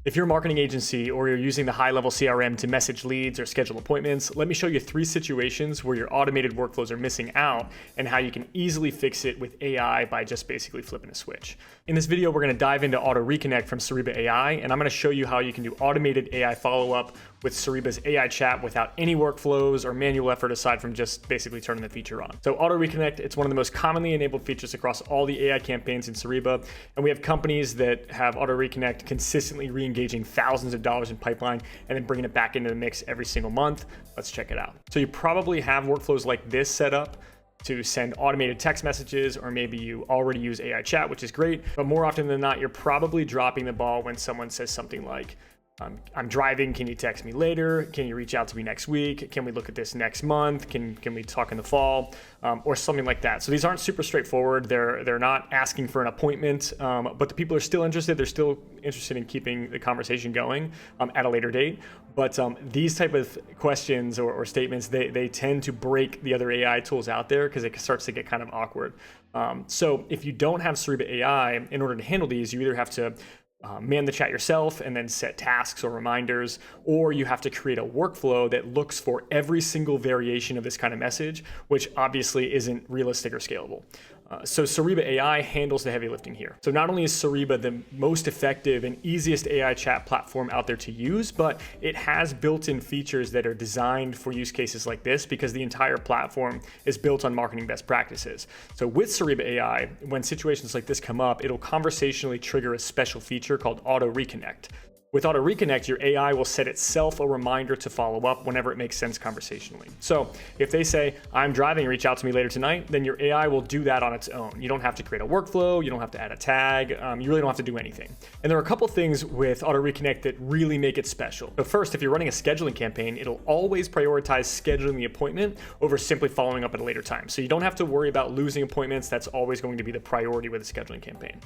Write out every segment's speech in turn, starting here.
If you're a marketing agency or you're using the HighLevel CRM to message leads or schedule appointments, let me show you 3 situations where your automated workflows are missing out and how you can easily fix it with AI by just basically flipping a switch. In this video, we're going to dive into Auto-Reconnect from Cereba.ai, and I'm going to show you how you can do automated AI follow-up with Cereba's AI chat without any workflows or manual effort aside from just basically turning the feature on. So Auto-Reconnect, it's one of the most commonly enabled features across all the AI campaigns in Cereba, and we have companies that have Auto-Reconnect consistently re-engaging thousands of dollars in pipeline and then bringing it back into the mix every single month. Let's check it out. So you probably have workflows like this set up to send automated text messages, or maybe you already use AI chat, which is great, but more often than not, you're probably dropping the ball when someone says something like, I'm driving, can you text me later? Can you reach out to me next week? Can we look at this next month? Can we talk in the fall? Or something like that. So these aren't super straightforward. They're not asking for an appointment, but the people are still interested. They're still interested in keeping the conversation going at a later date. But these type of questions or statements, they tend to break the other AI tools out there because it starts to get kind of awkward. So if you don't have Cereba.ai, in order to handle these, you either have to man the chat yourself and then set tasks or reminders, or you have to create a workflow that looks for every single variation of this kind of message, which obviously isn't realistic or scalable. So Cereba.ai handles the heavy lifting here. So not only is Cereba the most effective and easiest AI chat platform out there to use, but it has built-in features that are designed for use cases like this because the entire platform is built on marketing best practices. So with Cereba.ai, when situations like this come up, it'll conversationally trigger a special feature called Auto-Reconnect. With Auto-Reconnect, your AI will set itself a reminder to follow up whenever it makes sense conversationally. So if they say, I'm driving, reach out to me later tonight, then your AI will do that on its own. You don't have to create a workflow, you don't have to add a tag, you really don't have to do anything. And there are a couple things with Auto-Reconnect that really make it special. So first, if you're running a scheduling campaign, it'll always prioritize scheduling the appointment over simply following up at a later time. So you don't have to worry about losing appointments. That's always going to be the priority with a scheduling campaign.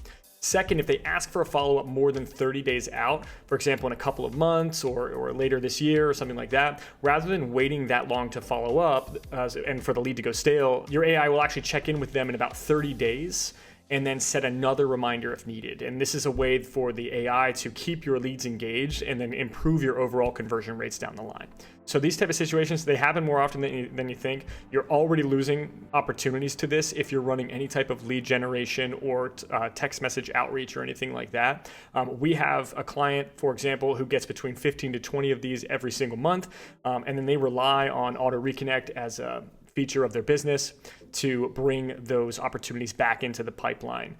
Second, if they ask for a follow-up more than 30 days out, for example, in a couple of months or later this year or something like that, rather than waiting that long to follow up and for the lead to go stale, your AI will actually check in with them in about 30 days and then set another reminder if needed. And this is a way for the AI to keep your leads engaged and then improve your overall conversion rates down the line. So these type of situations, they happen more often than you think. You're already losing opportunities to this if you're running any type of lead generation or text message outreach or anything like that. We have a client, for example, who gets between 15 to 20 of these every single month, and then they rely on Auto-Reconnect as a feature of their business to bring those opportunities back into the pipeline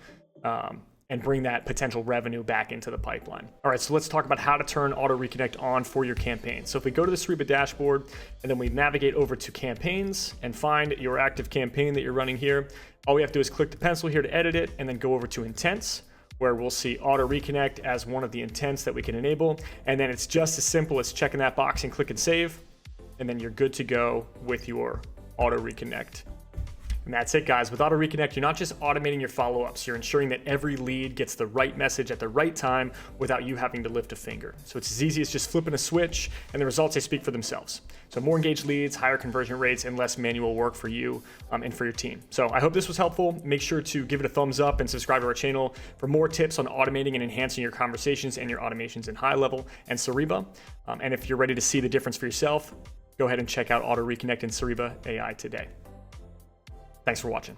and bring that potential revenue back into the pipeline. All right, so let's talk about how to turn Auto-Reconnect on for your campaign. So if we go to the Cereba dashboard and then we navigate over to campaigns and find your active campaign that you're running here, all we have to do is click the pencil here to edit it and then go over to intents, where we'll see Auto-Reconnect as one of the intents that we can enable. And then it's just as simple as checking that box and clicking save, and then you're good to go with your Auto-Reconnect. And that's it, guys. With Auto-Reconnect, you're not just automating your follow-ups, you're ensuring that every lead gets the right message at the right time without you having to lift a finger. So it's as easy as just flipping a switch, and the results, they speak for themselves. So more engaged leads, higher conversion rates, and less manual work for you and for your team. So I hope this was helpful. Make sure to give it a thumbs up and subscribe to our channel for more tips on automating and enhancing your conversations and your automations in HighLevel and Cereba. And if you're ready to see the difference for yourself, go ahead and check out Auto-Reconnect and Cereba.ai today. Thanks for watching.